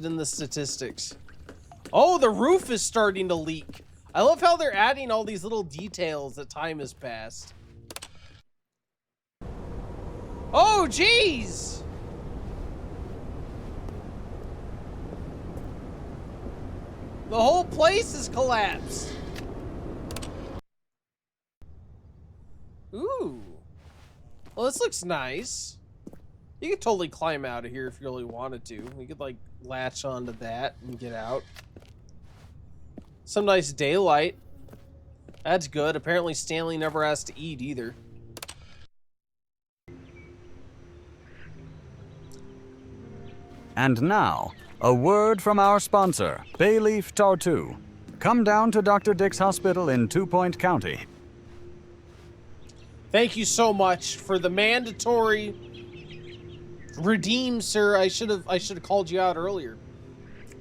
in the statistics. Oh, the roof is starting to leak. I love how they're adding all these little details that time has passed. Oh, jeez! The whole place is collapsed. Ooh. Well, this looks nice. You could totally climb out of here if you really wanted to. We could, like, latch onto that and get out. Some nice daylight. That's good. Apparently Stanley never has to eat either. And now, a word from our sponsor, Bayleaf Tartu. Come down to Dr. Dick's hospital in 2 Point County. Thank you so much for the mandatory redeem, sir. I should have called you out earlier.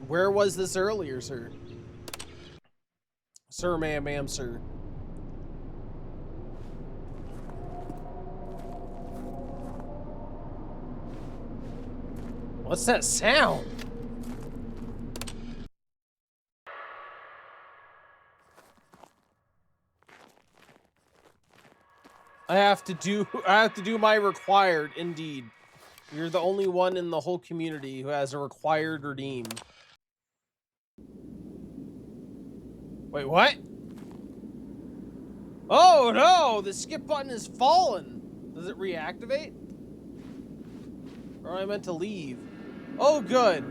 Where was this earlier, sir? Sir, ma'am, sir. What's that sound? I have to do my required, indeed. You're the only one in the whole community who has a required redeem. Wait, what? Oh no, the skip button is fallen. Does it reactivate? Or am I meant to leave? Oh, good.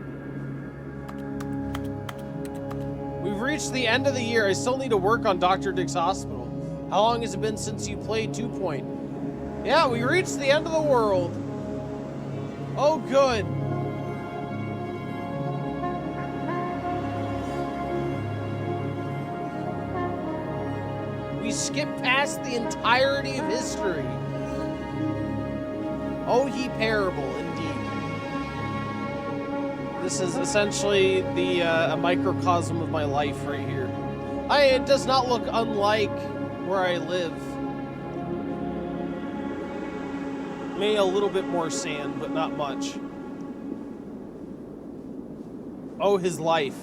We've reached the end of the year. I still need to work on Dr. Dick's hospital. How long has it been since you played 2 Point? Yeah, we reached the end of the world. Oh, good. We skipped past the entirety of history. Oh, ye parable, indeed. This is essentially the a microcosm of my life right here. It does not look unlike where I live. Maybe a little bit more sand, but not much. Oh, his life.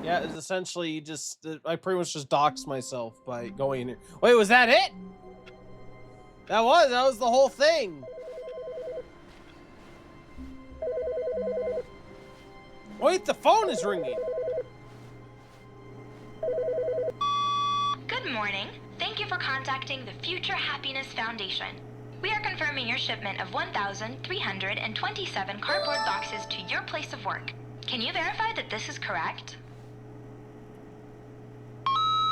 Yeah, it's essentially just, I pretty much just doxed myself by going in here. Wait, was that it? That was the whole thing. Wait, the phone is ringing. Good morning. Thank you for contacting the Future Happiness Foundation. We are confirming your shipment of 1,327 cardboard boxes to your place of work. Can you verify that this is correct?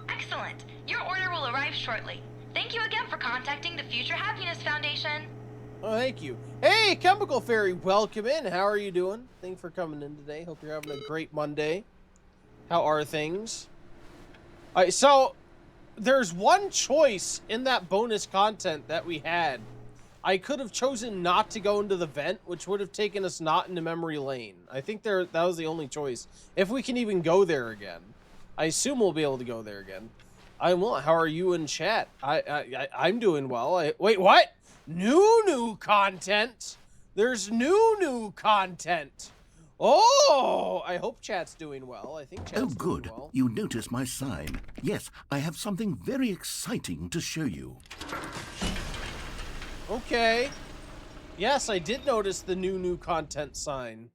Excellent. Your order will arrive shortly. Thank you again for contacting the Future Happiness Foundation. Oh, thank you. Hey, Chemical Fairy, welcome in. How are you doing? Thanks for coming in today. Hope you're having a great Monday. How are things? All right, so there's one choice in that bonus content that we had. I could have chosen not to go into the vent, which would have taken us not into Memory Lane. I think that was the only choice. If we can even go there again. I assume we'll be able to go there again. I will. How are you in chat? I'm doing well. Wait, what? New content? There's new content. Oh, I hope chat's doing well. I think chat's doing well. Oh, good. You notice my sign. Yes, I have something very exciting to show you. Okay. Yes, I did notice the new content sign.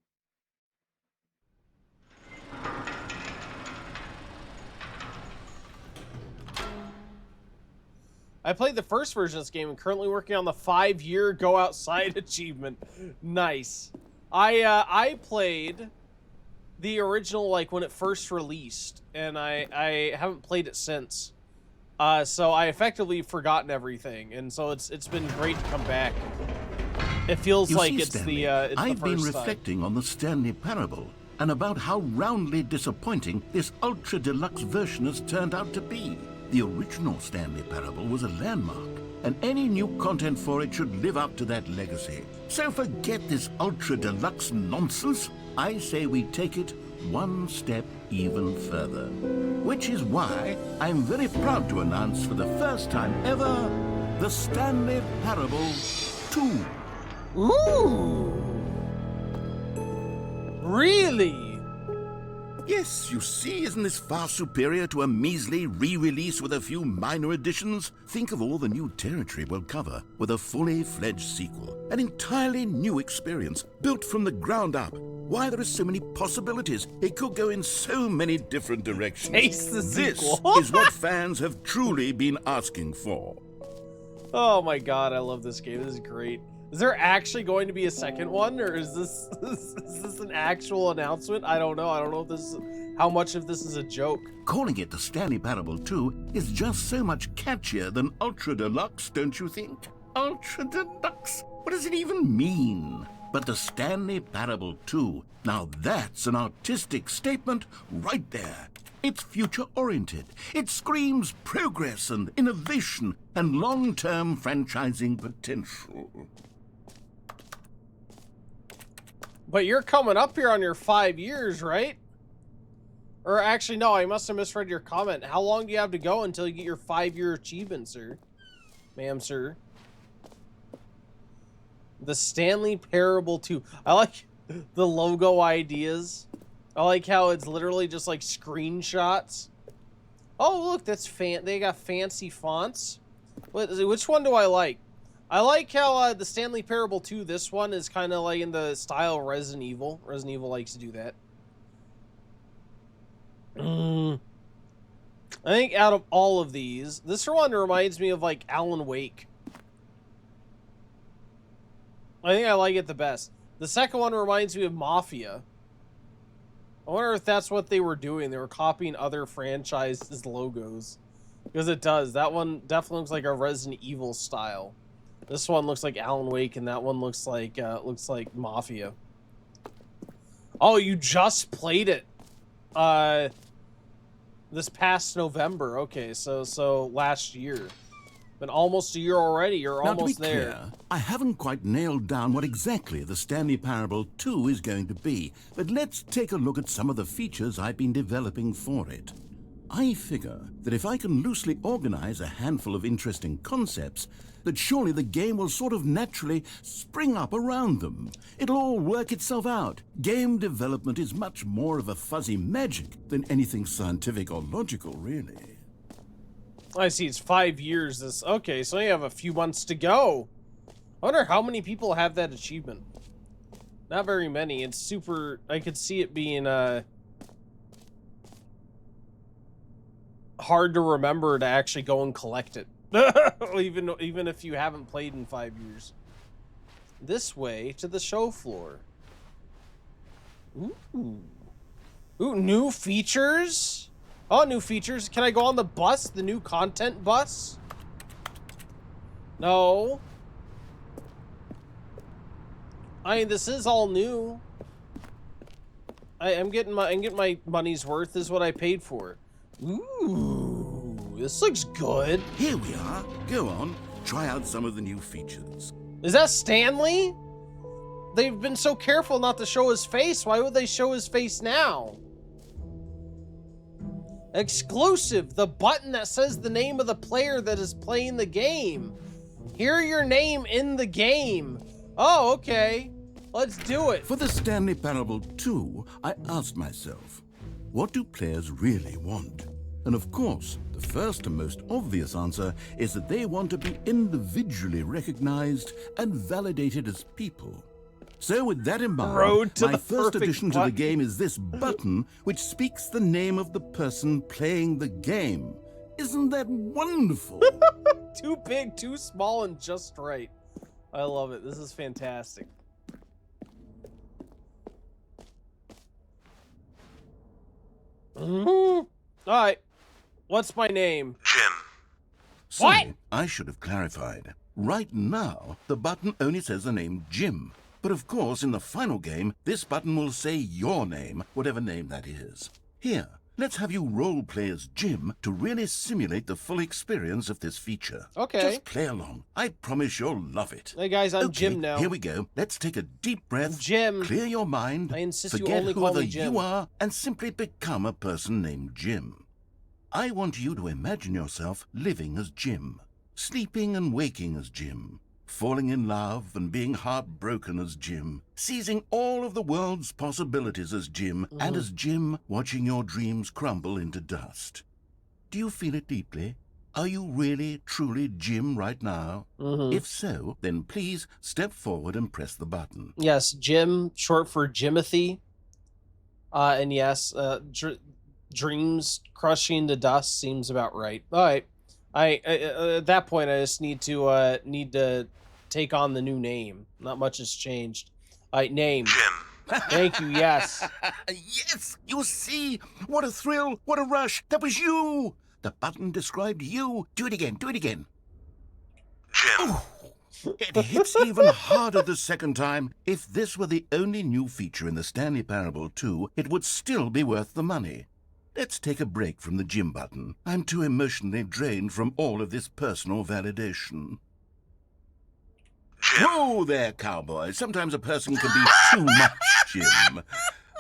I played the first version of this game and currently working on the 5-year Go Outside achievement. Nice. I played the original, like, when it first released, and I haven't played it since. So I effectively forgotten everything, and so it's been great to come back. It feels like it's Stanley, the I've been first reflecting on the Stanley parable and about how roundly disappointing this ultra deluxe version has turned out to be. The original Stanley parable was a landmark, and any new content for it should live up to that legacy. So forget this ultra deluxe nonsense. I say we take it one step even further. Which is why I'm very proud to announce for the first time ever, the Stanley Parable 2. Ooh! Really? Yes, you see, isn't this far superior to a measly re-release with a few minor additions? Think of all the new territory we'll cover with a fully fledged sequel. An entirely new experience, built from the ground up. Why, there are so many possibilities. It could go in so many different directions. Taste the This sequel. is what fans have truly been asking for. Oh my god, I love this game. This is great. Is there actually going to be a second one, or is this an actual announcement? I don't know. I don't know if this is, how much of this is a joke. Calling it the Stanley Parable 2 is just so much catchier than Ultra Deluxe, don't you think? Ultra Deluxe? What does it even mean? But the Stanley Parable 2, now that's an artistic statement right there. It's future-oriented. It screams progress and innovation and long-term franchising potential. But you're coming up here on your 5 years, right? Or actually, no, I must have misread your comment. How long do you have to go until you get your 5-year achievement, sir? Ma'am, sir. The Stanley Parable 2. I like the logo ideas. I like how it's literally just like screenshots. Oh, look, that's they got fancy fonts. Which one do I like? I like how the Stanley Parable 2, this one is kind of like in the style of Resident Evil. Resident Evil likes to do that. I think out of all of these, this one reminds me of like Alan Wake. I think I like it the best. The second one reminds me of Mafia. I wonder if that's what they were doing. They were copying other franchises' logos. Because it does. That one definitely looks like a Resident Evil style. This one looks like Alan Wake, and that one looks like Mafia. Oh, you just played it this past November. Okay, so last year. Been almost a year already. You're now, almost to be there. Clear, I haven't quite nailed down what exactly the Stanley Parable 2 is going to be, but let's take a look at some of the features I've been developing for it. I figure that if I can loosely organize a handful of interesting concepts, that surely the game will sort of naturally spring up around them. It'll all work itself out. Game development is much more of a fuzzy magic than anything scientific or logical, really. I see, it's 5 years. Okay, so you have a few months to go. I wonder how many people have that achievement. Not very many. It's super... I could see it being hard to remember to actually go and collect it. even if you haven't played in 5 years. This way to the show floor. Ooh, new features? Oh, new features. Can I go on the bus? The new content bus? No. I mean, this is all new. I'm getting my money's worth is what I paid for. Ooh, this looks good. Here we are. Go on, try out some of the new features. Is that Stanley? They've been so careful not to show his face. Why would they show his face now? Exclusive, the button that says the name of the player that is playing the game. Hear your name in the game. Oh, okay. Let's do it. For the Stanley Parable 2, I asked myself, what do players really want? And of course, the first and most obvious answer is that they want to be individually recognized and validated as people. So with that in mind, my first addition to the game is this button, which speaks the name of the person playing the game. Isn't that wonderful? Too big, too small, and just right. I love it. This is fantastic. All right. What's my name? Jim. What? So, I should have clarified. Right now, the button only says the name Jim. But of course, in the final game, this button will say your name, whatever name that is. Here, let's have you role-play as Jim to really simulate the full experience of this feature. Okay. Just play along. I promise you'll love it. Hey guys, I'm Okay, Jim now. Here we go. Let's take a deep breath. Jim. Clear your mind. I insist you forget only call whoever me Jim. you are, and simply become a person named Jim. I want you to imagine yourself living as Jim, sleeping and waking as Jim, falling in love and being heartbroken as Jim, seizing all of the world's possibilities as Jim, and as Jim, watching your dreams crumble into dust. Do you feel it deeply? Are you really, truly Jim right now? If so, then please step forward and press the button. Yes, Jim, short for Jimothy. And yes, dreams crushing to dust seems about right. All right. I at that point, I just need to take on the new name. Not much has changed. All right, name. Jim. Thank you, yes. Yes, you see? What a thrill, what a rush. That was you. The button described you. Do it again, do it again. Jim. It hits even harder the second time. If this were the only new feature in the Stanley Parable 2, it would still be worth the money. Let's take a break from the Jim button. I'm too emotionally drained from all of this personal validation. Jim. Whoa there, cowboy. Sometimes a person can be too much Jim.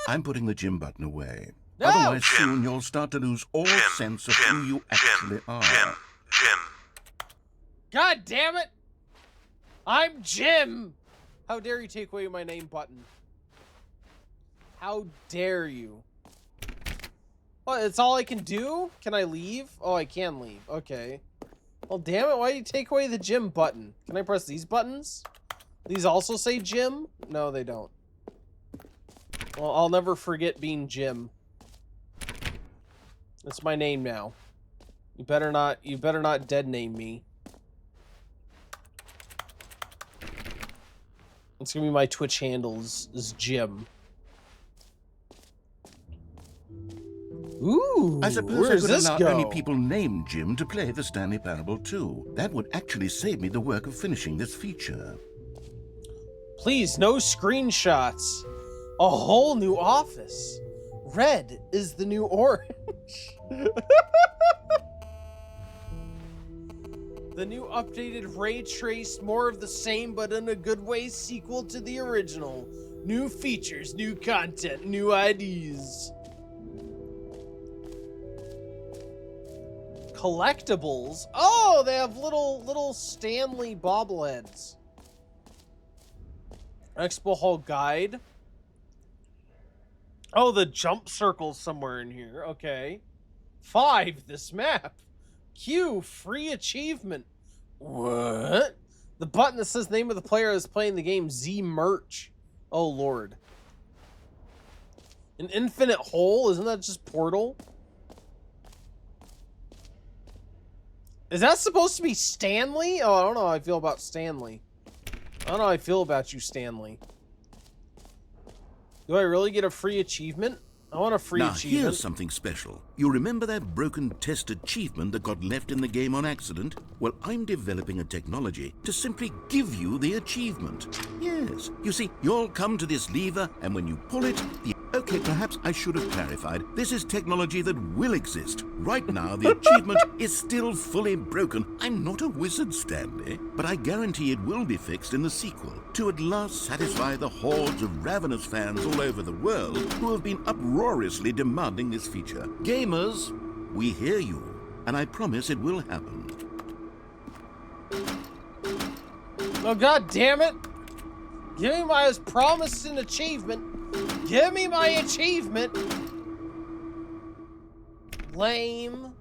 I'm putting the Jim button away. No! Otherwise, Jim. soon you'll start to lose all Jim. sense of Jim. who you actually Jim. are. Jim. God damn it! I'm Jim! How dare you take away my name button? How dare you? What, it's all I can do? Can I leave? Oh, I can leave. Okay. Well, damn it, why do you take away the Jim button? Can I press these buttons? These also say Jim? No, they don't. Well, I'll never forget being Jim. That's my name now. You better not dead name me. It's gonna be my Twitch handles is Jim. Ooh, I suppose where I does could this allow go? only people named Jim to play the Stanley Parable 2. That would actually save me the work of finishing this feature. Please, no screenshots. A whole new office. Red is the new orange. The new updated ray trace, more of the same, but in a good way, sequel to the original. New features, new content, new IDs. Collectibles. Oh, they have little Stanley bobbleheads. Expo Hall guide. Oh, the jump circle's somewhere in here. Okay. 5, this map. Q, free achievement. What? The button that says name of the player is playing the game. Z merch. Oh, Lord. An infinite hole? Isn't that just Portal? Is that supposed to be Stanley? Oh, I don't know how I feel about Stanley. I don't know how I feel about you, Stanley. Do I really get a free achievement? I want a free Now, achievement. here's something special. You remember that broken test achievement that got left in the game on accident? Well, I'm developing a technology to simply give you the achievement. Yes. You see, you'll come to this lever, and when you pull it, the... Okay, perhaps I should have clarified. This is technology that will exist. Right now, the achievement is still fully broken. I'm not a wizard, Stanley, but I guarantee it will be fixed in the sequel to at last satisfy the hordes of ravenous fans all over the world who have been uproariously demanding this feature. Gamers, we hear you, and I promise it will happen. Oh, God damn it! Give me my promised an achievement. Give me my achievement. Lame.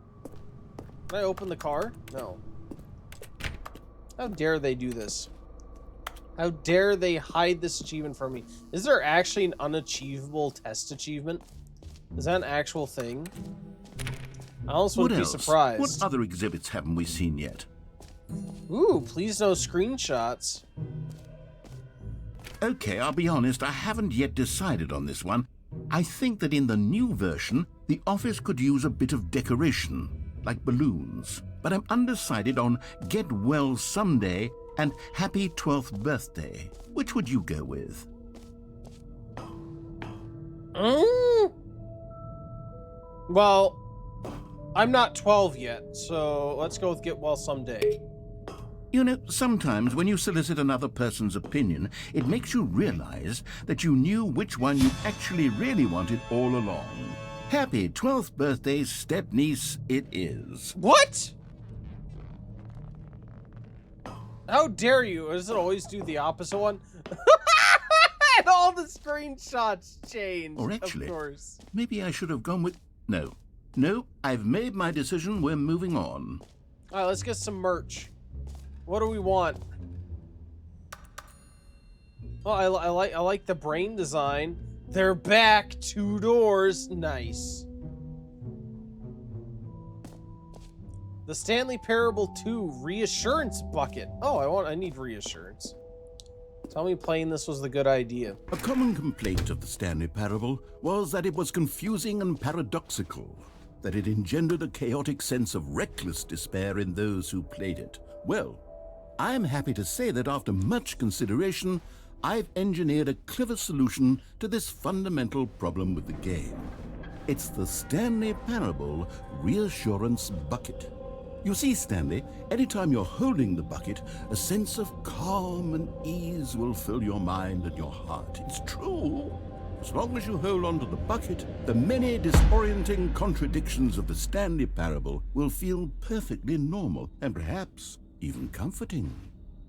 Can I open the car? No. How dare they do this? How dare they hide this achievement from me? Is there actually an unachievable test achievement? Is that an actual thing? I almost What wouldn't be else? surprised. What other exhibits haven't we seen yet? Ooh, please no screenshots. Okay, I'll be honest, I haven't yet decided on this one. I think that in the new version, the office could use a bit of decoration, like balloons. But I'm undecided on Get Well Someday and Happy 12th Birthday. Which would you go with? Well, I'm not 12 yet, so let's go with Get Well Someday. You know, sometimes when you solicit another person's opinion, it makes you realize that you knew which one you actually really wanted all along. Happy 12th birthday, step-niece, it is. What? How dare you? Does it always do the opposite one? And all the screenshots change. Or actually, of course. maybe I should have gone with... No. No, I've made my decision. We're moving on. All right, let's get some merch. What do we want? Oh, I like the brain design. They're back. 2 doors. Nice. The Stanley Parable 2 Reassurance Bucket. Oh, I need reassurance. Tell me playing this was the good idea. A common complaint of the Stanley Parable was that it was confusing and paradoxical, that it engendered a chaotic sense of reckless despair in those who played it. Well, I'm happy to say that after much consideration, I've engineered a clever solution to this fundamental problem with the game. It's the Stanley Parable Reassurance Bucket. You see, Stanley, anytime you're holding the bucket, a sense of calm and ease will fill your mind and your heart. It's true. As long as you hold on to the bucket, the many disorienting contradictions of the Stanley Parable will feel perfectly normal and perhaps even comforting.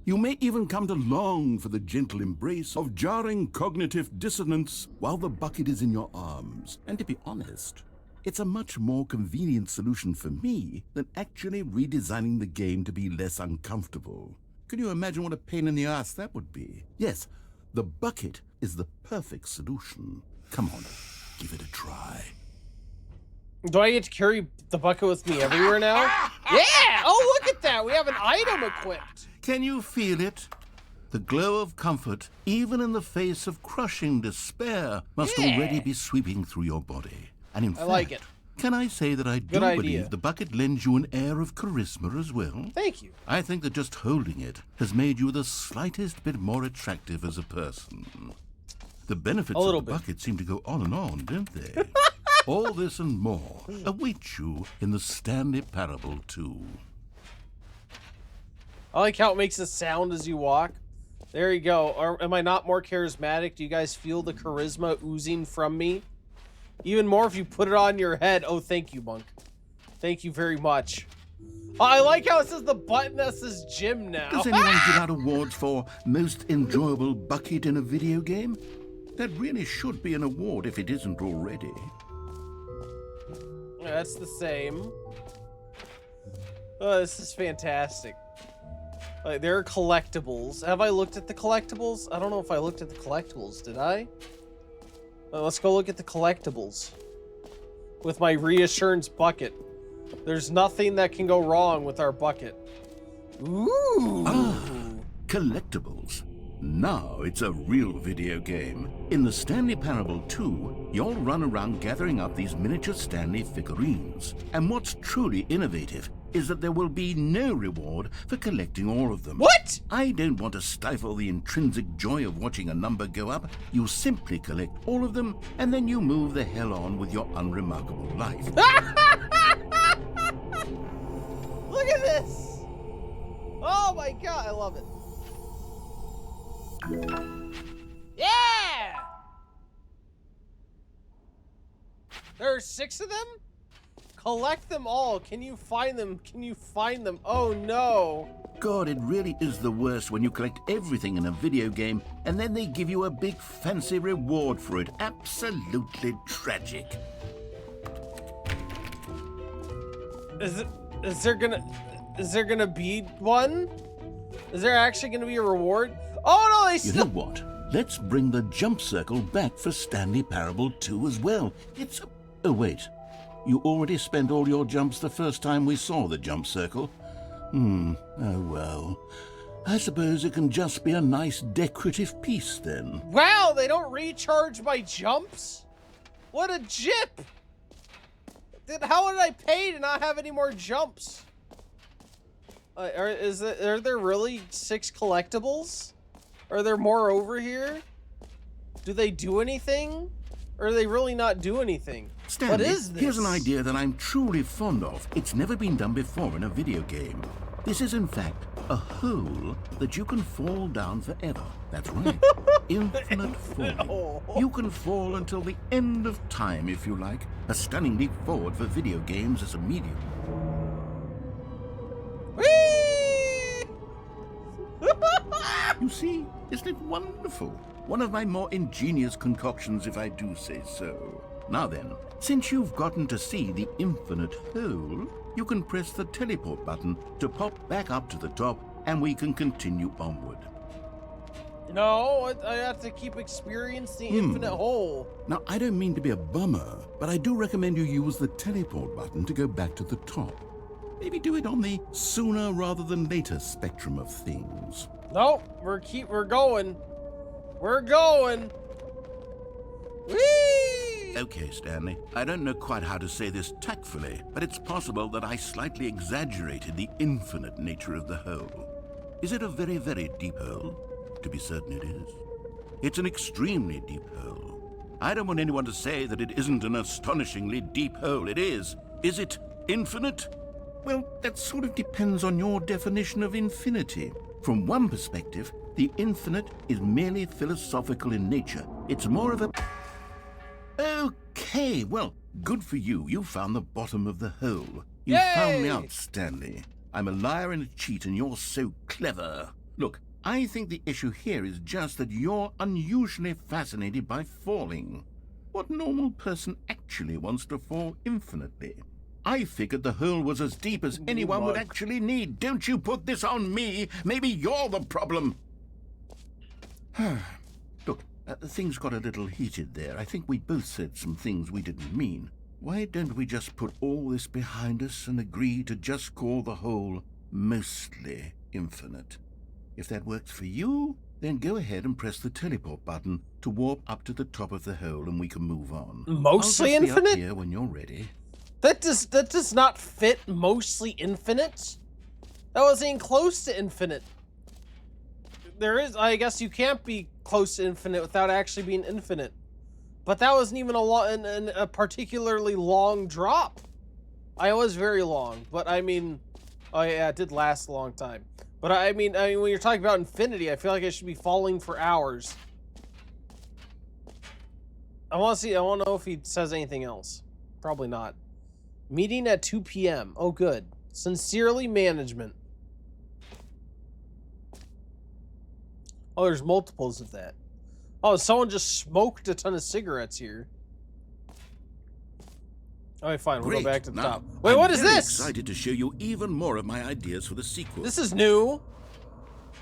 You may even come to long for the gentle embrace of jarring cognitive dissonance while the bucket is in your arms. And to be honest, it's a much more convenient solution for me than actually redesigning the game to be less uncomfortable. Can you imagine what a pain in the ass that would be? Yes, the bucket is the perfect solution. Come on, give it a try. Do I get to carry the bucket with me everywhere now? Yeah! Oh, look at that! We have an item equipped. Can you feel it? The glow of comfort, even in the face of crushing despair, must already be sweeping through your body. And in fact, like it. Can I say that I do believe the bucket lends you an air of charisma as well? Thank you. I think that just holding it has made you the slightest bit more attractive as a person. The benefits of the bucket seem to go on and on, don't they? All this and more await you in the Stanley Parable 2. I like how it makes a sound as you walk. There you go. Am I not more charismatic? Do you guys feel the charisma oozing from me? Even more if you put it on your head. Oh, thank you, Monk. Thank you very much. Oh, I like how it says the button that says gym now. Does anyone give out awards for most enjoyable bucket in a video game? That really should be an award if it isn't already. Yeah, that's the same. Oh, this is fantastic. There are collectibles. Have I looked at the collectibles? I don't know if I looked at the collectibles. Did I? Let's go look at the collectibles. With my reassurance bucket. There's nothing that can go wrong with our bucket. Ooh. Ah, collectibles. Now it's a real video game. In the Stanley Parable 2, you'll run around gathering up these miniature Stanley figurines. And what's truly innovative is that there will be no reward for collecting all of them. What? I don't want to stifle the intrinsic joy of watching a number go up. You simply collect all of them, and then you move the hell on with your unremarkable life. Look at this! Oh my god, I love it. Yeah! There are 6 of them? Collect them all. Can you find them? Can you find them? Oh no. God, it really is the worst when you collect everything in a video game and then they give you a big fancy reward for it. Absolutely tragic. Is there gonna be one? Is there actually gonna be a reward? Oh no, they You know what? Let's bring the jump circle back for Stanley Parable 2 as well. It's... Oh, wait. You already spent all your jumps the first time we saw the jump circle. Oh well. I suppose it can just be a nice decorative piece then. Wow, they don't recharge my jumps? What a jip! How did I pay to not have any more jumps? Are there really 6 collectibles? Are there more over here? Do they do anything? Or do they really not do anything? Stanley, what is this? Here's an idea that I'm truly fond of. It's never been done before in a video game. This is, in fact, a hole that you can fall down forever. That's right. Infinite falling. You can fall until the end of time, if you like. A stunning leap forward for video games as a medium. Whee! You see, isn't it wonderful? One of my more ingenious concoctions, if I do say so. Now then, since you've gotten to see the infinite hole, you can press the teleport button to pop back up to the top, and we can continue onward. No, I have to keep experiencing the infinite hole. Now, I don't mean to be a bummer, but I do recommend you use the teleport button to go back to the top. Maybe do it on the sooner rather than later spectrum of things. No, we're going. We're going. Whee! Okay, Stanley, I don't know quite how to say this tactfully, but it's possible that I slightly exaggerated the infinite nature of the hole. Is it a very, very deep hole? To be certain it is. It's an extremely deep hole. I don't want anyone to say that it isn't an astonishingly deep hole. It is. Is it infinite? Well, that sort of depends on your definition of infinity. From one perspective, the infinite is merely philosophical in nature. It's more of a... Okay, well, good for you. You found the bottom of the hole. You found me out, Stanley. I'm a liar and a cheat, and you're so clever. Look, I think the issue here is just that you're unusually fascinated by falling. What normal person actually wants to fall infinitely? I figured the hole was as deep as anyone would actually need. Don't you put this on me. Maybe you're the problem. Look, things got a little heated there. I think we both said some things we didn't mean. Why don't we just put all this behind us and agree to just call the hole mostly infinite? If that works for you, then go ahead and press the teleport button to warp up to the top of the hole and we can move on. Mostly I'll just infinite? be up here when you're ready. That does not fit mostly infinite. That wasn't even close to infinite. There is, I guess you can't be close to infinite without actually being infinite. But that wasn't even a particularly long drop. I was very long, but I mean, oh yeah, it did last a long time. But I mean, when you're talking about infinity, I feel like I should be falling for hours. I want to know if he says anything else. Probably not. Meeting at 2 p.m. Oh, good. Sincerely, management. Oh, there's multiples of that. Oh, someone just smoked a ton of cigarettes here. Alright, fine. We'll go back to the top. Wait, what is this? I'm excited to show you even more of my ideas for the sequel. This is new.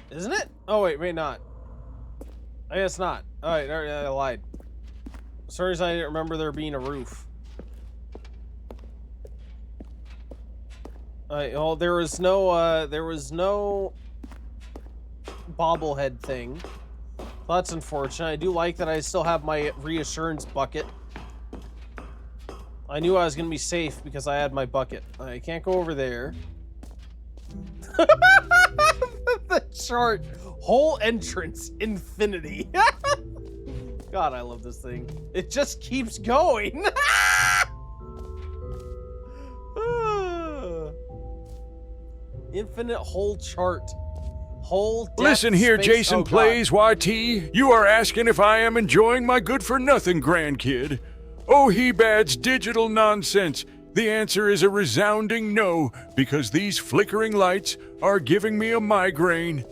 Isn't it? Oh, wait, not. I guess not. Alright, I lied. Sorry, I didn't remember there being a roof. Alright, well, there was no bobblehead thing. That's unfortunate. I do like that I still have my reassurance bucket. I knew I was gonna be safe because I had my bucket. I can't go over there. The chart. Whole entrance. Infinity. God, I love this thing. It just keeps going. Infinite whole chart. Whole depth, Listen here, space. Jason Oh, God. Plays, YT. You are asking if I am enjoying my good-for-nothing grandkid. Oh, he bad's digital nonsense. The answer is a resounding no, because these flickering lights are giving me a migraine.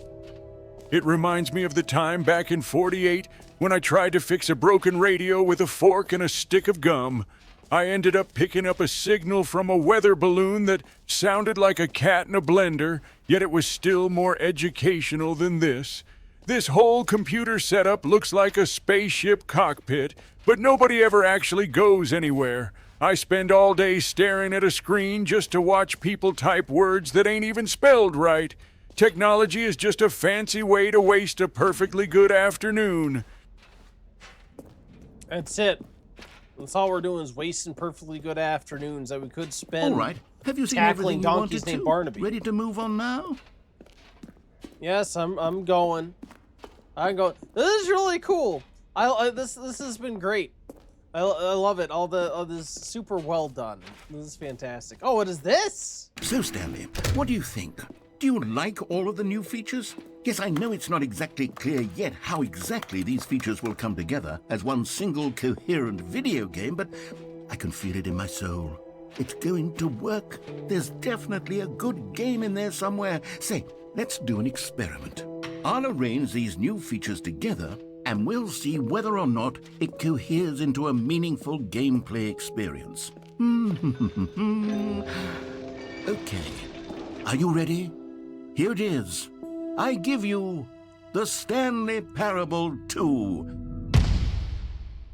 It reminds me of the time back in '48 when I tried to fix a broken radio with a fork and a stick of gum. I ended up picking up a signal from a weather balloon that sounded like a cat in a blender, yet it was still more educational than this. This whole computer setup looks like a spaceship cockpit, but nobody ever actually goes anywhere. I spend all day staring at a screen just to watch people type words that ain't even spelled right. Technology is just a fancy way to waste a perfectly good afternoon. That's it. That's all we're doing is wasting perfectly good afternoons that we could spend. All right. Have you seen tackling everything you donkeys wanted named to? Barnaby. Ready to move on now? Yes, I'm going. I'm going. This is really cool. This has been great. I love it. All this super well done. This is fantastic. Oh, what is this? So, Stanley, what do you think? Do you like all of the new features? Yes, I know it's not exactly clear yet how exactly these features will come together as one single coherent video game, but I can feel it in my soul. It's going to work. There's definitely a good game in there somewhere. Say, let's do an experiment. I'll arrange these new features together, and we'll see whether or not it coheres into a meaningful gameplay experience. Okay, are you ready? Here it is. I give you the Stanley Parable 2.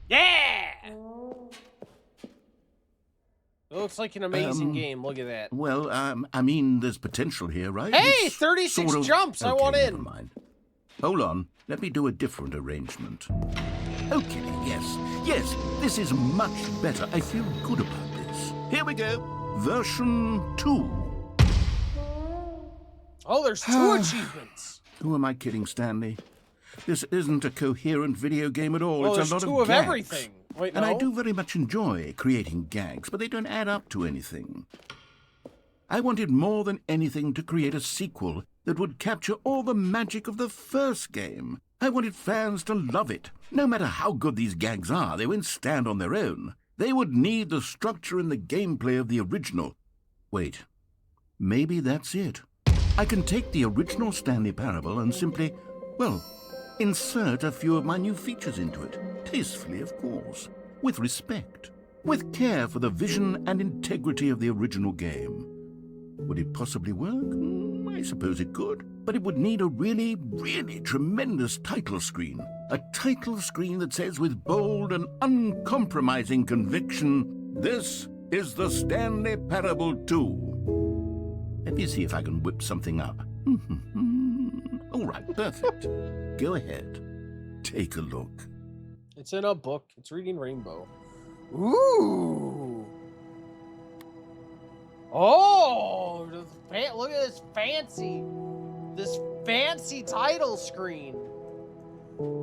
Yeah! It looks like an amazing game. Look at that. Well, I mean, there's potential here, right? Hey, It's 36 sort of... jumps. I want never in. mind. Hold on. Let me do a different arrangement. Okay, yes, this is much better. I feel good about this. Here we go. Version 2. Oh, there's 2 achievements. Who am I kidding, Stanley? This isn't a coherent video game at all. Oh, It's there's a lot 2 of gags. everything. Wait, no? And I do very much enjoy creating gags, but they don't add up to anything. I wanted more than anything to create a sequel that would capture all the magic of the first game. I wanted fans to love it. No matter how good these gags are, they won't stand on their own. They would need the structure and the gameplay of the original. Wait, maybe that's it. I can take the original Stanley Parable and simply, well, insert a few of my new features into it. Tastefully, of course. With respect. With care for the vision and integrity of the original game. Would it possibly work? I suppose it could. But it would need a really, really tremendous title screen. A title screen that says with bold and uncompromising conviction, "This is the Stanley Parable 2. Let me see if I can whip something up. All right, perfect. Go ahead. Take a look. It's in a book. It's reading Rainbow. Ooh. Oh, look at this fancy title screen.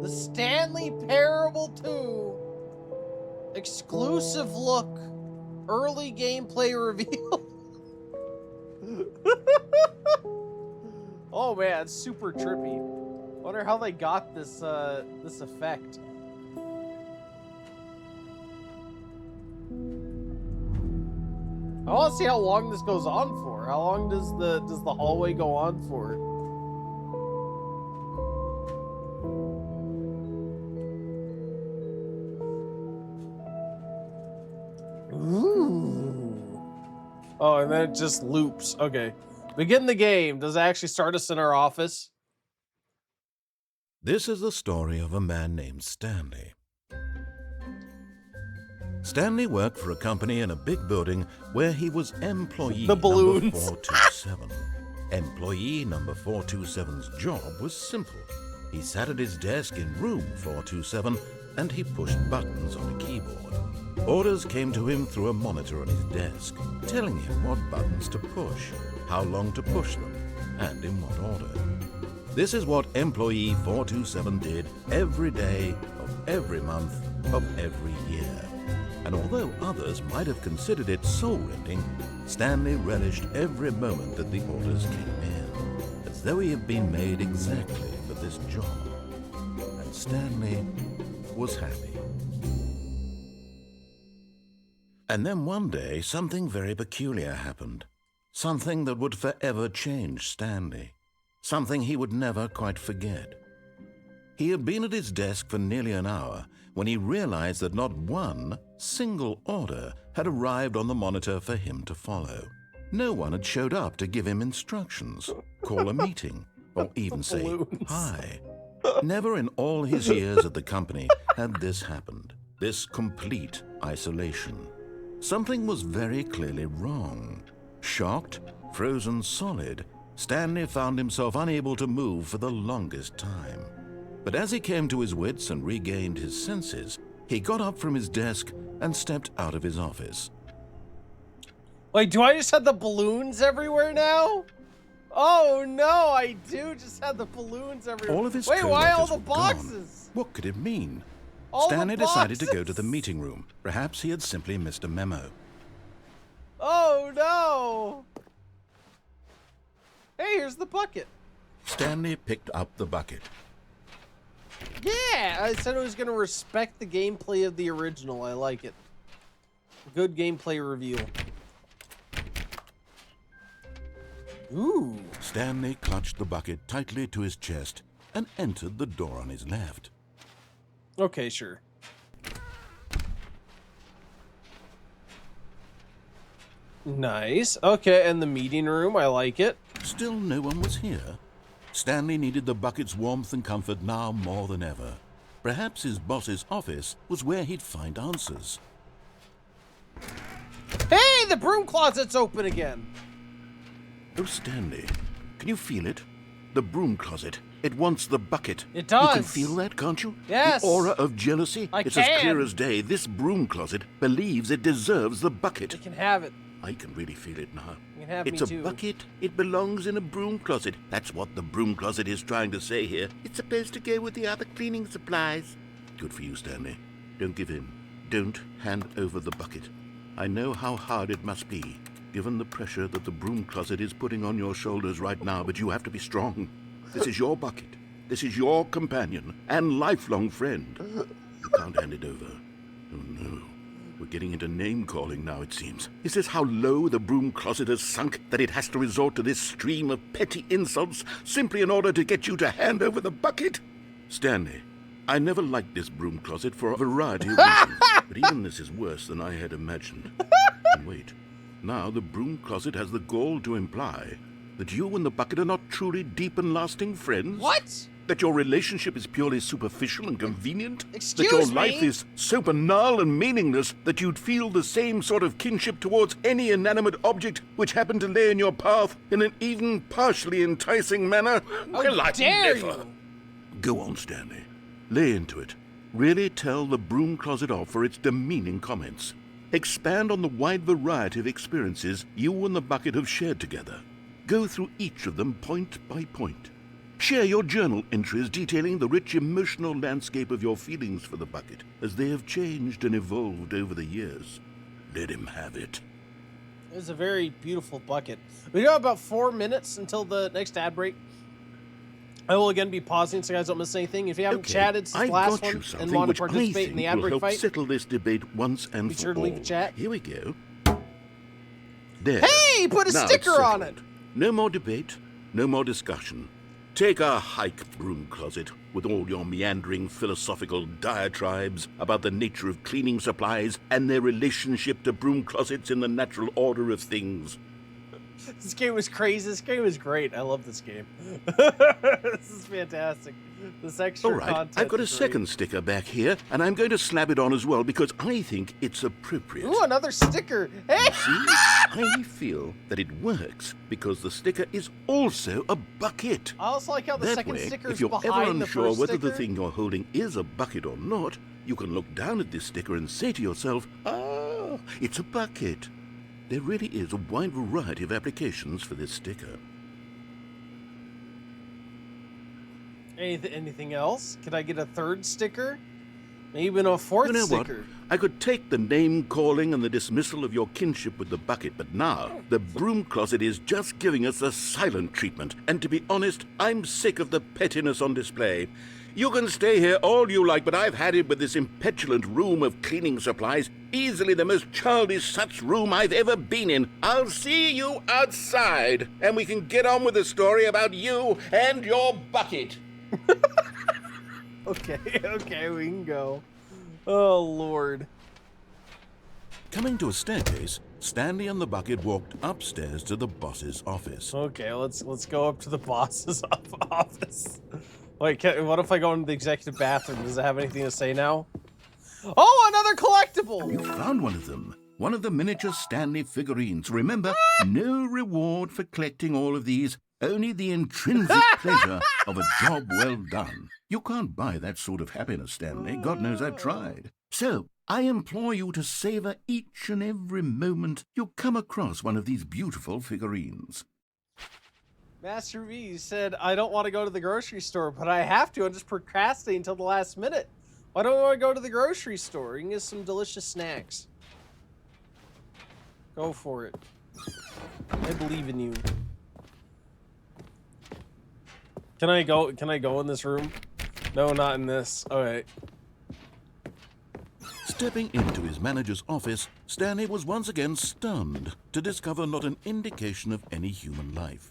The Stanley Parable 2 exclusive look, early gameplay reveal. Oh man, it's super trippy. Wonder how they got this this effect. I want to see how long this goes on for. How long does the hallway go on for? Ooh. Oh, and then it just loops. Okay. Begin the game. Does it actually start us in our office? This is the story of a man named Stanley. Stanley worked for a company in a big building where he was employee The number balloons. 427. Employee number 427's job was simple. He sat at his desk in room 427 and he pushed buttons on a keyboard. Orders came to him through a monitor on his desk, telling him what buttons to push, how long to push them, and in what order. This is what employee 427 did every day of every month of every year. And although others might have considered it soul-rending, Stanley relished every moment that the orders came in, as though he had been made exactly for this job. And Stanley was happy. And then one day, something very peculiar happened. Something that would forever change Stanley. Something he would never quite forget. He had been at his desk for nearly an hour when he realized that not one single order had arrived on the monitor for him to follow. No one had showed up to give him instructions, call a meeting, or even say Balloons. hi. Never in all his years at the company had this happened, this complete isolation. Something was very clearly wrong. Shocked, frozen solid, Stanley found himself unable to move for the longest time. But as he came to his wits and regained his senses, he got up from his desk and stepped out of his office. Wait, do I just have the balloons everywhere now? Oh no, I do just have the balloons everywhere. All of his Wait, why all coworkers the were gone. boxes? What could it mean? All the Stanley decided to go to the boxes. meeting room. Perhaps he had simply missed a memo. Oh no! Hey, here's the bucket. Stanley picked up the bucket. Yeah, I said I was gonna respect the gameplay of the original. I like it. Good gameplay reveal. Ooh. Stanley clutched the bucket tightly to his chest and entered the door on his left. Okay, sure. Nice. Okay, and the meeting room, I like it. Still no one was here. Stanley needed the bucket's warmth and comfort now more than ever. Perhaps his boss's office was where he'd find answers. Hey, the broom closet's open again. Oh, Stanley, can you feel it? The broom closet. It wants the bucket. It does. You can feel that, can't you? Yes. The aura of jealousy. It's can. as clear as day. This broom closet believes it deserves the bucket. You can have it. I can really feel it now. You can have It's me a too. bucket. It belongs in a broom closet. That's what the broom closet is trying to say here. It's supposed to go with the other cleaning supplies. Good for you, Stanley. Don't give in. Don't hand over the bucket. I know how hard it must be, given the pressure that the broom closet is putting on your shoulders right now, but you have to be strong. This is your bucket. This is your companion and lifelong friend. You can't hand it over. Oh, no. We're getting into name-calling now, it seems. Is this how low the broom closet has sunk, that it has to resort to this stream of petty insults simply in order to get you to hand over the bucket? Stanley, I never liked this broom closet for a variety of reasons, but even this is worse than I had imagined. And wait, now the broom closet has the gall to imply that you and the bucket are not truly deep and lasting friends? What? That your relationship is purely superficial and convenient? Excuse that your me? life is so banal and meaningless that you'd feel the same sort of kinship towards any inanimate object which happened to lay in your path in an even partially enticing manner? Well, I dare never. you? Go on, Stanley. Lay into it. Really tell the broom closet off for its demeaning comments. Expand on the wide variety of experiences you and the bucket have shared together. Go through each of them point by point. Share your journal entries detailing the rich emotional landscape of your feelings for the bucket as they have changed and evolved over the years. Let him have it. It's a very beautiful bucket. We got about 4 minutes until the next ad break. I will again be pausing so you guys don't miss anything. If you haven't chatted since I've the last got you one something and want to which I participate in think the ad will break help fight, settle this debate once and be for sure to all. leave a chat. Here we go. There. Hey, put a Now it's sticker on it. settled. No more debate, no more discussion. Take a hike, broom closet, with all your meandering philosophical diatribes about the nature of cleaning supplies and their relationship to broom closets in the natural order of things. This game was crazy. This game is great. I love this game. This is fantastic. This extra All right, content I've got a is great. second sticker back here, and I'm going to slap it on as well because I think it's appropriate. Ooh, another sticker. Hey! See, I feel that it works because the sticker is also a bucket. I also like how the That second way, sticker if is you're behind ever the unsure first whether the sticker. thing you're holding is a bucket or not, you can look down at this sticker and say to yourself, ah, it's a bucket. There really is a wide variety of applications for this sticker. Anything else? Could I get a third sticker? Maybe even a fourth You know what? sticker. I could take the name-calling and the dismissal of your kinship with the bucket, but now the broom closet is just giving us a silent treatment. And to be honest, I'm sick of the pettiness on display. You can stay here all you like, but I've had it with this impetulant room of cleaning supplies. Easily the most childish such room I've ever been in. I'll see you outside, and we can get on with the story about you and your bucket. Okay, we can go. Oh, Lord. Coming to a staircase, Stanley and the bucket walked upstairs to the boss's office. Okay, let's go up to the boss's office. Wait, what if I go into the executive bathroom? Does it have anything to say now? Oh, another collectible! You found one of them. One of the miniature Stanley figurines. Remember, no reward for collecting all of these, only the intrinsic pleasure of a job well done. You can't buy that sort of happiness, Stanley. God knows I've tried. So, I implore you to savor each and every moment you come across one of these beautiful figurines. Master V said, I don't want to go to the grocery store, but I have to. I'm just procrastinating until the last minute. Why don't I want to go to the grocery store? You can get some delicious snacks. Go for it. I believe in you. Can I go in this room? No, not in this. Alright. Stepping into his manager's office, Stanley was once again stunned to discover not an indication of any human life.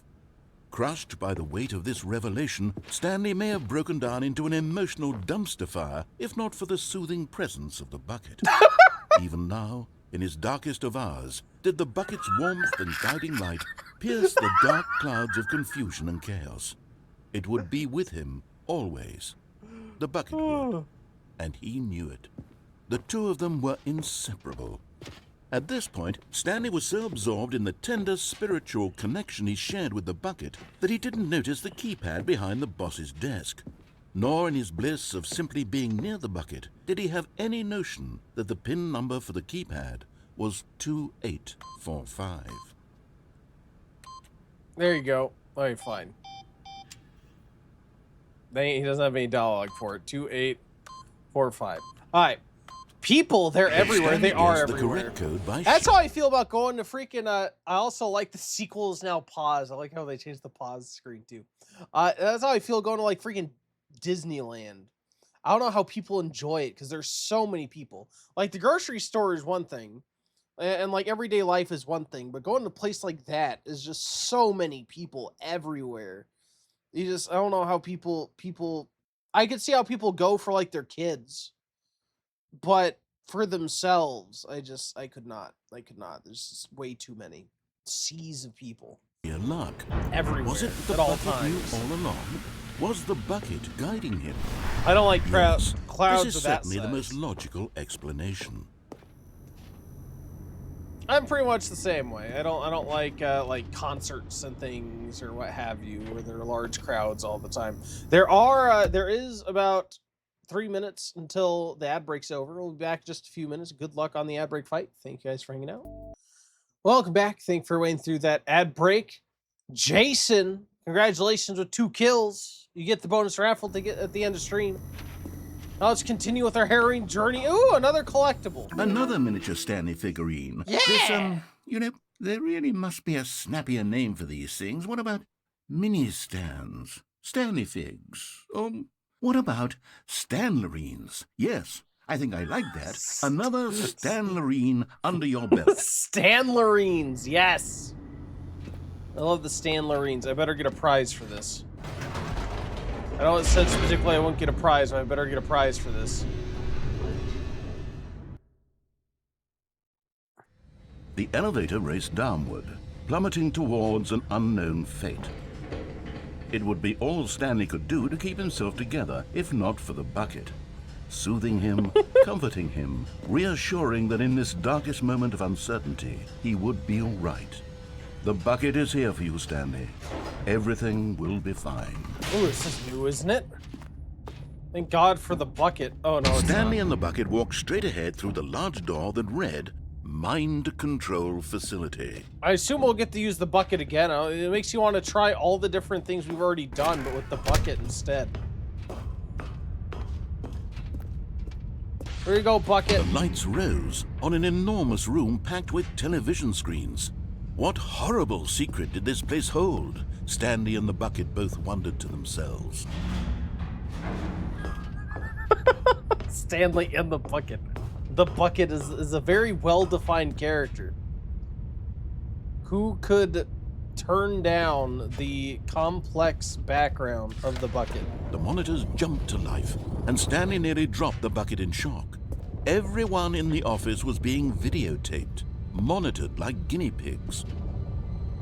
Crushed by the weight of this revelation, Stanley may have broken down into an emotional dumpster fire if not for the soothing presence of the bucket. Even now, in his darkest of hours, did the bucket's warmth and guiding light pierce the dark clouds of confusion and chaos. It would be with him always. The bucket would, and he knew it. The two of them were inseparable. At this point, Stanley was so absorbed in the tender spiritual connection he shared with the bucket that he didn't notice the keypad behind the boss's desk. Nor in his bliss of simply being near the bucket did he have any notion that the PIN number for the keypad was 2845. There you go. All right, fine. He doesn't have any dialogue for it. 2845. All right. People, they're everywhere. They are everywhere. That's how I feel about going to freaking. I also like the sequels now pause. I like how they changed the pause screen too. That's how I feel going to like freaking Disneyland. I don't know how people enjoy it because there's so many people. Like the grocery store is one thing, and like everyday life is one thing, but going to a place like that is just so many people everywhere. I don't know how people. I could see how people go for like their kids. But for themselves, I could not. There's just way too many seas of people. Your luck. Everywhere. Was it the at all bucket times. knew all along? Was the bucket guiding him? I don't like Yes, clouds this is of that certainly the size. most logical explanation. I'm pretty much the same way. I don't like concerts and things or what have you, where there are large crowds all the time. There is about 3 minutes until the ad break's over. We'll be back in just a few minutes. Good luck on the ad break fight. Thank you guys for hanging out. Welcome back. Thank you for waiting through that ad break. Jason, congratulations with 2 kills. You get the bonus raffle to get at the end of stream. Now let's continue with our harrowing journey. Ooh, another collectible. Another miniature Stanley figurine. Yeah! This, there really must be a snappier name for these things. What about mini stands? Stanley figs? What about Stanlerines? Yes, I think I like that. Another Stanlerine under your belt. Stanlerines, yes. I love the Stanlerines. I better get a prize for this. I know it said specifically I won't get a prize, but I better get a prize for this. The elevator raced downward, plummeting towards an unknown fate. It would be all Stanley could do to keep himself together, if not for the bucket. Soothing him, comforting him, reassuring that in this darkest moment of uncertainty, he would be all right. The bucket is here for you, Stanley. Everything will be fine. Ooh, this is new, isn't it? Thank God for the bucket. Oh, no, it's Stanley not. and the bucket walked straight ahead through the large door that read, Mind Control Facility. I assume we'll get to use the bucket again. It makes you want to try all the different things we've already done, but with the bucket instead. Here you go, bucket. The lights rose on an enormous room packed with television screens. What horrible secret did this place hold? Stanley and the bucket both wondered to themselves. Stanley and the bucket. The bucket is a very well-defined character. Who could turn down the complex background of the bucket? The monitors jumped to life, and Stanley nearly dropped the bucket in shock. Everyone in the office was being videotaped, monitored like guinea pigs.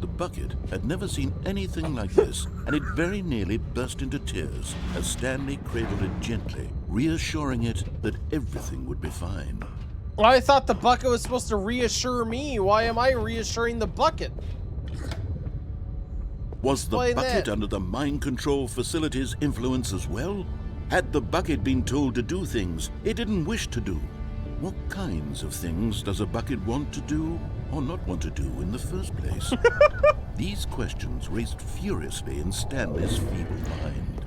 The bucket had never seen anything like this, and it very nearly burst into tears as Stanley cradled it gently, reassuring it that everything would be fine. Well, I thought the bucket was supposed to reassure me. Why am I reassuring the bucket? Was the Explain bucket that. under the mind control facility's influence as well? Had the bucket been told to do things it didn't wish to do? What kinds of things does a bucket want to do or not want to do in the first place? These questions raced furiously in Stanley's feeble mind.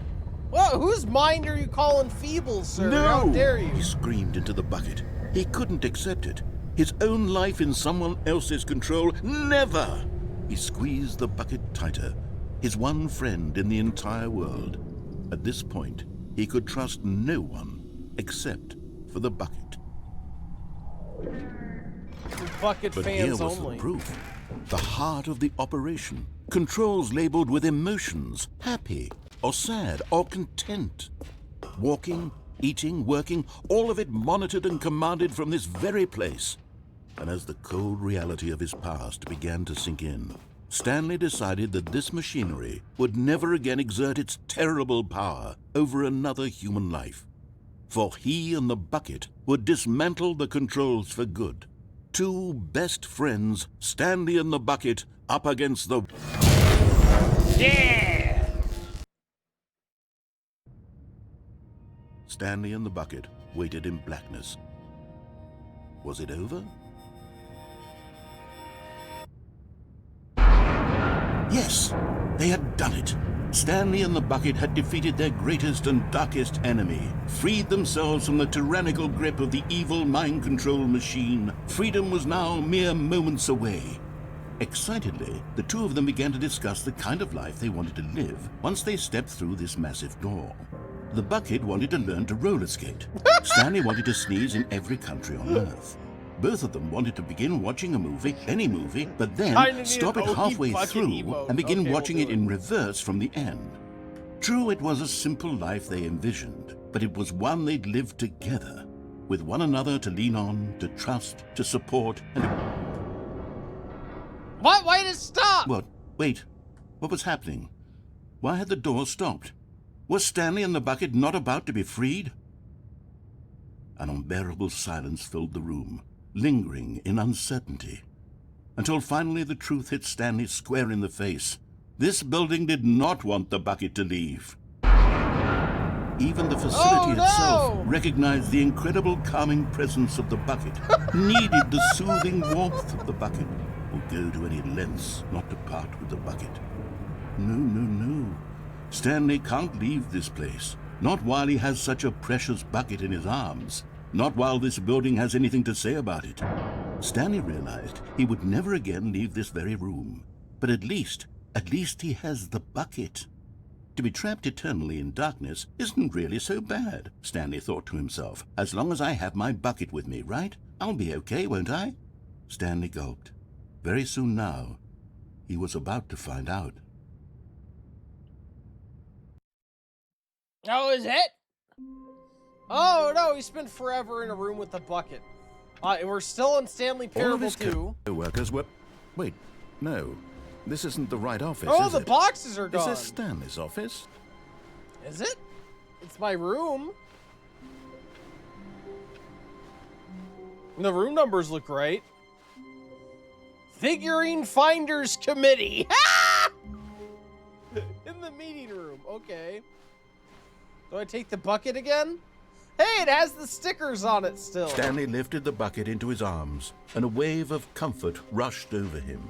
Well, whose mind are you calling feeble, sir? How dare you? He screamed into the bucket. He couldn't accept it. His own life in someone else's control, never! He squeezed the bucket tighter, his one friend in the entire world. At this point, he could trust no one except for the bucket. Bucket But fans here was only. the proof. The heart of the operation. Controls labeled with emotions, happy or sad or content. Walking, eating, working, all of it monitored and commanded from this very place. And as the cold reality of his past began to sink in, Stanley decided that this machinery would never again exert its terrible power over another human life. For he and the bucket would dismantle the controls for good. Two best friends, Stanley and the bucket, up against the... Yeah! Stanley and the bucket waited in blackness. Was it over? Yes, they had done it. Stanley and the bucket had defeated their greatest and darkest enemy, freed themselves from the tyrannical grip of the evil mind control machine. Freedom was now mere moments away. Excitedly, the two of them began to discuss the kind of life they wanted to live once they stepped through this massive door. The bucket wanted to learn to roller skate. Stanley wanted to sneeze in every country on Earth. Both of them wanted to begin watching a movie, any movie, but then stop it halfway through and begin watching it in reverse from the end. True, it was a simple life they envisioned, but it was one they'd lived together, with one another to lean on, to trust, to support, and... What? Why did it stop? What? Wait. What was happening? Why had the door stopped? Was Stanley and the bucket not about to be freed? An unbearable silence filled the room, lingering in uncertainty, until finally the truth hit Stanley square in the face. This building did not want the bucket to leave. Even the facility itself recognized the incredible calming presence of the bucket, needed the soothing warmth of the bucket, would go to any lengths not to part with the bucket. No. Stanley can't leave this place, not while he has such a precious bucket in his arms. Not while this building has anything to say about it. Stanley realized he would never again leave this very room. But at least he has the bucket. To be trapped eternally in darkness isn't really so bad, Stanley thought to himself. As long as I have my bucket with me, right? I'll be okay, won't I? Stanley gulped. Very soon now, he was about to find out. Oh, is it? Oh no, he spent forever in a room with a bucket. And we're still in Stanley Parable 2. Workers were... Wait, no. This isn't the right office, Oh, is the it? boxes are gone. Is this Stanley's office? Is it? It's my room. The room numbers look right. Figurine Finders Committee. In the meeting room. Okay. Do I take the bucket again? Hey, it has the stickers on it still. Stanley lifted the bucket into his arms, and a wave of comfort rushed over him.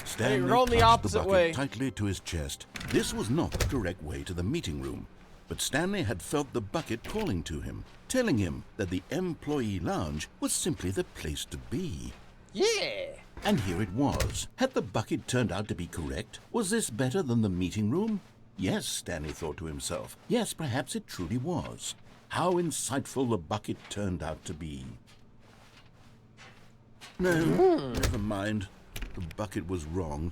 Stanley we're going the clutched opposite bucket way. tightly to his chest. This was not the correct way to the meeting room, but Stanley had felt the bucket calling to him, telling him that the employee lounge was simply the place to be. Yeah. And here it was. Had the bucket turned out to be correct? Was this better than the meeting room? Yes, Stanley thought to himself. Yes, perhaps it truly was. How insightful the bucket turned out to be. No, never mind. The bucket was wrong.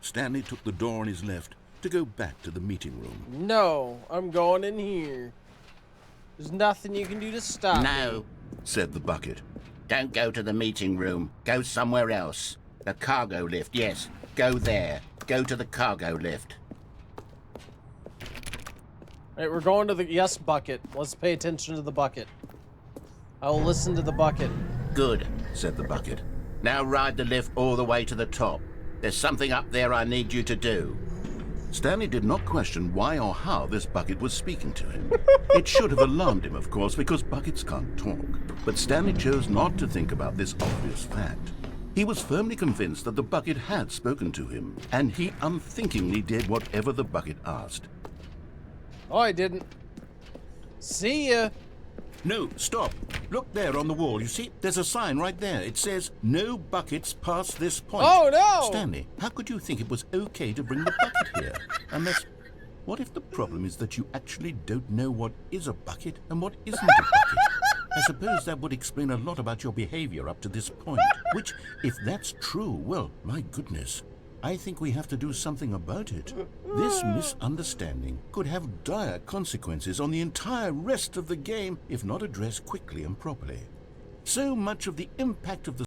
Stanley took the door on his left to go back to the meeting room. No, I'm going in here. There's nothing you can do to stop No, me. Said the bucket. don't go to the meeting room. Go somewhere else. The cargo lift, yes. Go there. Go to the cargo lift. Alright, we're going to the yes bucket. Let's pay attention to the bucket. I will listen to the bucket. Good. Said the bucket. Now ride the lift all the way to the top. There's something up there I need you to do. Stanley did not question why or how this bucket was speaking to him. It should have alarmed him, of course, because buckets can't talk. But Stanley chose not to think about this obvious fact. He was firmly convinced that the bucket had spoken to him, and he unthinkingly did whatever the bucket asked. Oh, I didn't. See ya. No, stop. Look there on the wall. You see, there's a sign right there. It says, no buckets past this point. Oh, no! Stanley, how could you think it was okay to bring the bucket here? Unless, what if the problem is that you actually don't know what is a bucket and what isn't a bucket? I suppose that would explain a lot about your behavior up to this point. Which, if that's true, well, my goodness, I think we have to do something about it. This misunderstanding could have dire consequences on the entire rest of the game if not addressed quickly and properly. So much of the impact of the